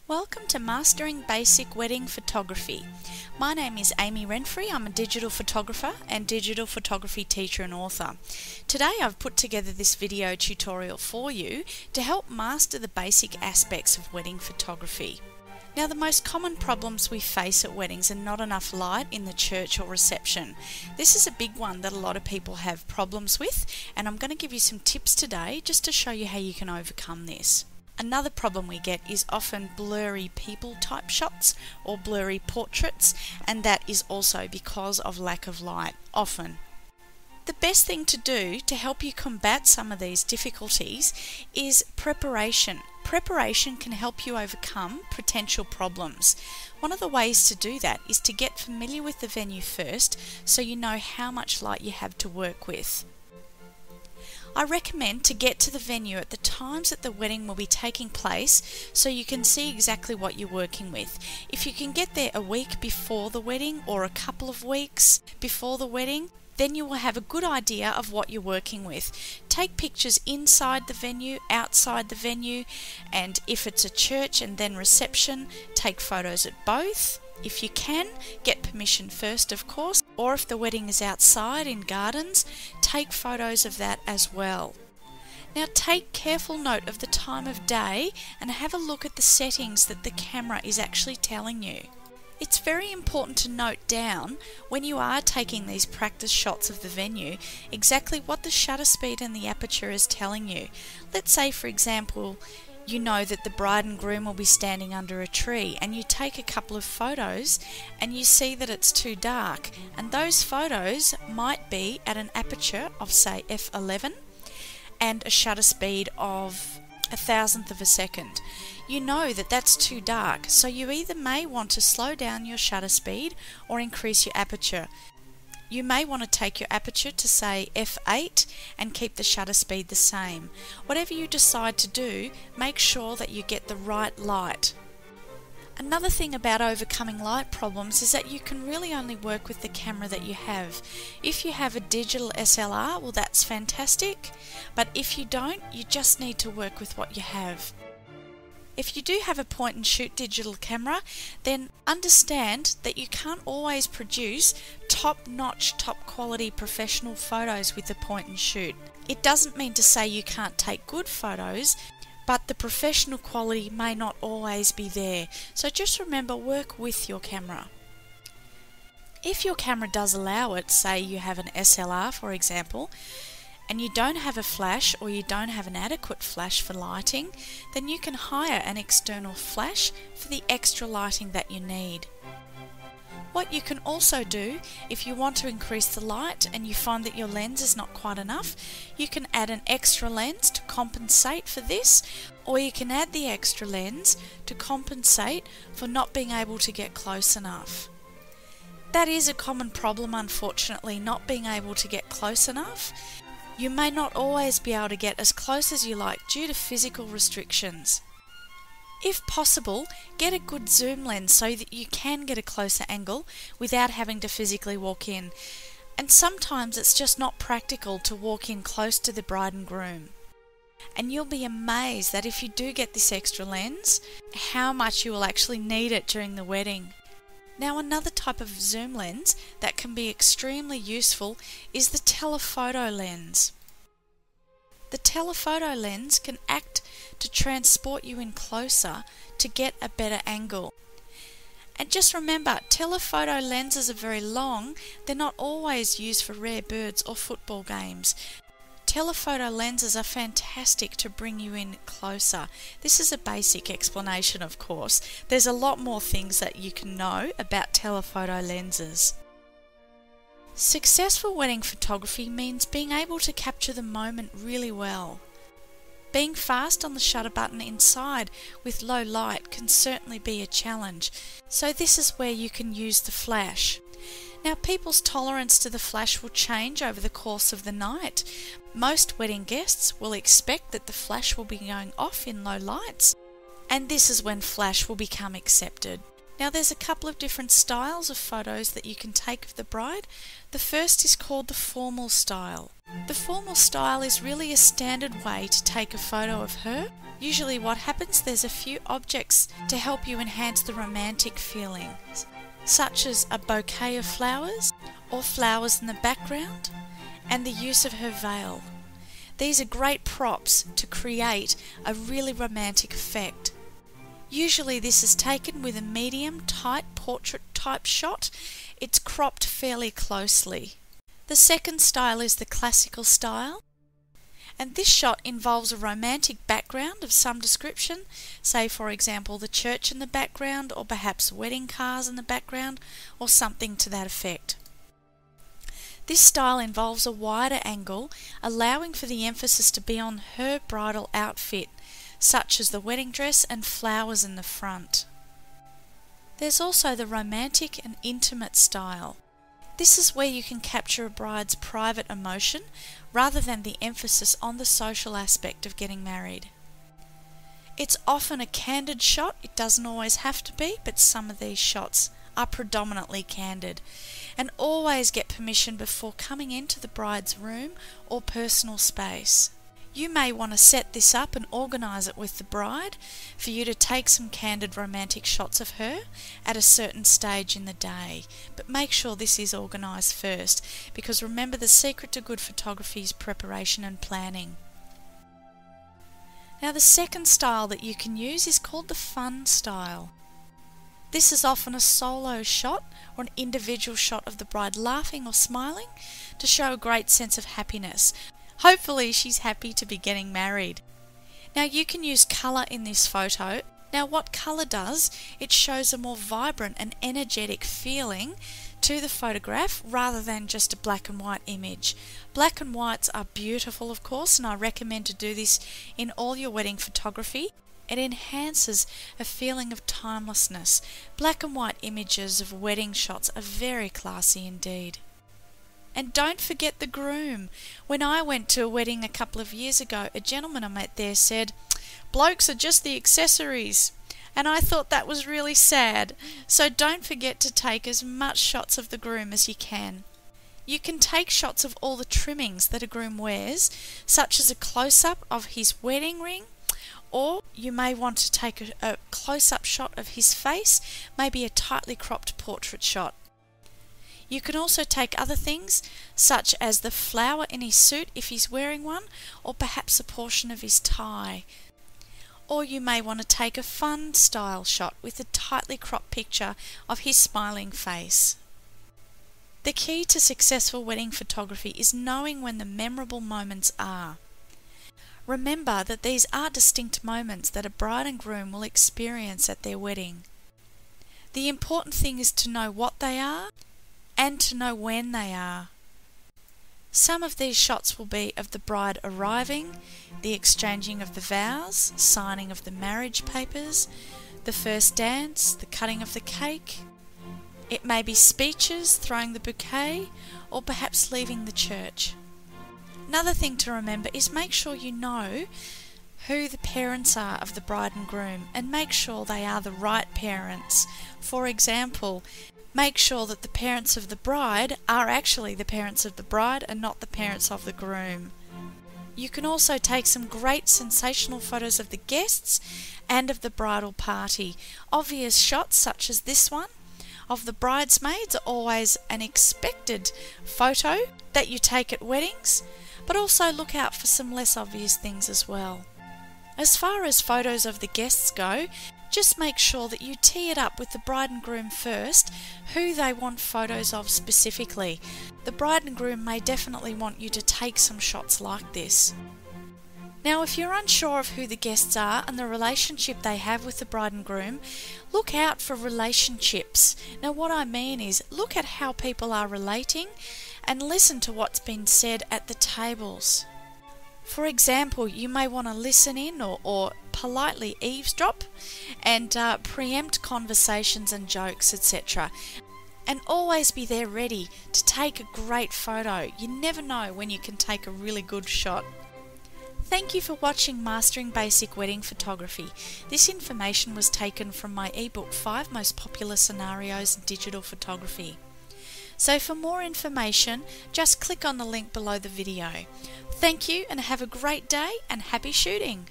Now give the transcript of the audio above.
Welcome to Mastering Basic Wedding Photography. My name is Amy Renfrey. I'm a digital photographer and digital photography teacher and author. Today I've put together this video tutorial for you to help master the basic aspects of wedding photography. Now, the most common problems we face at weddings are not enough light in the church or reception. This is a big one that a lot of people have problems with, and I'm going to give you some tips today just to show you how you can overcome this. Another problem we get is often blurry people type shots or blurry portraits, and that is also because of lack of light, often. The best thing to do to help you combat some of these difficulties is preparation. Preparation can help you overcome potential problems. One of the ways to do that is to get familiar with the venue first so you know how much light you have to work with. I recommend to get to the venue at the times that the wedding will be taking place so you can see exactly what you're working with. If you can get there a week before the wedding or a couple of weeks before the wedding, then you will have a good idea of what you're working with. Take pictures inside the venue, outside the venue, and if it's a church and then reception, take photos at both. If you can, get permission first, of course, or if the wedding is outside in gardens, take photos of that as well. Now, take careful note of the time of day and have a look at the settings that the camera is actually telling you. It's very important to note down, when you are taking these practice shots of the venue, exactly what the shutter speed and the aperture is telling you. Let's say, for example, you know that the bride and groom will be standing under a tree, and you take a couple of photos and you see that it's too dark, and those photos might be at an aperture of, say, f11 and a shutter speed of 1,000th of a second. You know that that's too dark, so you either may want to slow down your shutter speed or increase your aperture. You may want to take your aperture to, say, f8 and keep the shutter speed the same. Whatever you decide to do, make sure that you get the right light. Another thing about overcoming light problems is that you can really only work with the camera that you have. If you have a digital SLR, well, that's fantastic, but if you don't, you just need to work with what you have. If you do have a point and shoot digital camera, then understand that you can't always produce top-notch, top-quality professional photos with the point and shoot. It doesn't mean to say you can't take good photos, but the professional quality may not always be there. So just remember, work with your camera. If your camera does allow it, say you have an SLR for example, and you don't have a flash or you don't have an adequate flash for lighting, then you can hire an external flash for the extra lighting that you need. What you can also do, if you want to increase the light and you find that your lens is not quite enough, you can add an extra lens to compensate for this, or you can add the extra lens to compensate for not being able to get close enough. That is a common problem, unfortunately, not being able to get close enough. You may not always be able to get as close as you like due to physical restrictions. If possible, get a good zoom lens so that you can get a closer angle without having to physically walk in. And sometimes it's just not practical to walk in close to the bride and groom. And you'll be amazed that if you do get this extra lens, how much you will actually need it during the wedding. Now, another type of zoom lens that can be extremely useful is the telephoto lens. The telephoto lens can act to transport you in closer to get a better angle. And just remember, telephoto lenses are very long. They're not always used for rare birds or football games. Telephoto lenses are fantastic to bring you in closer. This is a basic explanation, of course. There's a lot more things that you can know about telephoto lenses. Successful wedding photography means being able to capture the moment really well. Being fast on the shutter button inside with low light can certainly be a challenge, so this is where you can use the flash. Now, people's tolerance to the flash will change over the course of the night. Most wedding guests will expect that the flash will be going off in low lights, and this is when flash will become accepted. Now there's a couple of different styles of photos that you can take of the bride. The first is called the formal style. The formal style is really a standard way to take a photo of her. Usually what happens, there's a few objects to help you enhance the romantic feelings, such as a bouquet of flowers or flowers in the background, and the use of her veil. These are great props to create a really romantic effect. Usually this is taken with a medium tight portrait type shot. It's cropped fairly closely. The second style is the classical style, and this shot involves a romantic background of some description, say for example the church in the background, or perhaps wedding cars in the background, or something to that effect. This style involves a wider angle, allowing for the emphasis to be on her bridal outfit, such as the wedding dress and flowers in the front. There's also the romantic and intimate style. This is where you can capture a bride's private emotion rather than the emphasis on the social aspect of getting married. It's often a candid shot. It doesn't always have to be, but some of these shots are predominantly candid. And always get permission before coming into the bride's room or personal space. You may want to set this up and organise it with the bride for you to take some candid romantic shots of her at a certain stage in the day. But make sure this is organised first, because remember, the secret to good photography is preparation and planning. Now the second style that you can use is called the fun style. This is often a solo shot or an individual shot of the bride laughing or smiling to show a great sense of happiness. Hopefully she's happy to be getting married. Now you can use colour in this photo. Now what colour does, it shows a more vibrant and energetic feeling to the photograph rather than just a black and white image. Black and whites are beautiful, of course, and I recommend to do this in all your wedding photography. It enhances a feeling of timelessness. Black and white images of wedding shots are very classy indeed. And don't forget the groom. When I went to a wedding a couple of years ago, a gentleman I met there said, "Blokes are just the accessories." And I thought that was really sad. So don't forget to take as much shots of the groom as you can. You can take shots of all the trimmings that a groom wears, such as a close-up of his wedding ring, or you may want to take a close-up shot of his face, maybe a tightly cropped portrait shot. You can also take other things, such as the flower in his suit if he's wearing one, or perhaps a portion of his tie. Or you may want to take a fun style shot with a tightly cropped picture of his smiling face. The key to successful wedding photography is knowing when the memorable moments are. Remember that these are distinct moments that a bride and groom will experience at their wedding. The important thing is to know what they are and to know when they are. Some of these shots will be of the bride arriving, the exchanging of the vows, signing of the marriage papers, the first dance, the cutting of the cake. It may be speeches, throwing the bouquet, or perhaps leaving the church. Another thing to remember is make sure you know who the parents are of the bride and groom, and make sure they are the right parents. For example, make sure that the parents of the bride are actually the parents of the bride and not the parents of the groom. You can also take some great sensational photos of the guests and of the bridal party. Obvious shots such as this one of the bridesmaids are always an expected photo that you take at weddings, but also look out for some less obvious things as well. As far as photos of the guests go, just make sure that you tee it up with the bride and groom first, who they want photos of specifically. The bride and groom may definitely want you to take some shots like this. Now, if you're unsure of who the guests are and the relationship they have with the bride and groom, look out for relationships. Now, what I mean is, look at how people are relating and listen to what's been said at the tables. For example, you may want to listen in or politely eavesdrop and preempt conversations and jokes, etc. And always be there ready to take a great photo. You never know when you can take a really good shot. Thank you for watching Mastering Basic Wedding Photography. This information was taken from my ebook 5 Most Popular Scenarios in Digital Photography. So for more information, just click on the link below the video. Thank you and have a great day and happy shooting!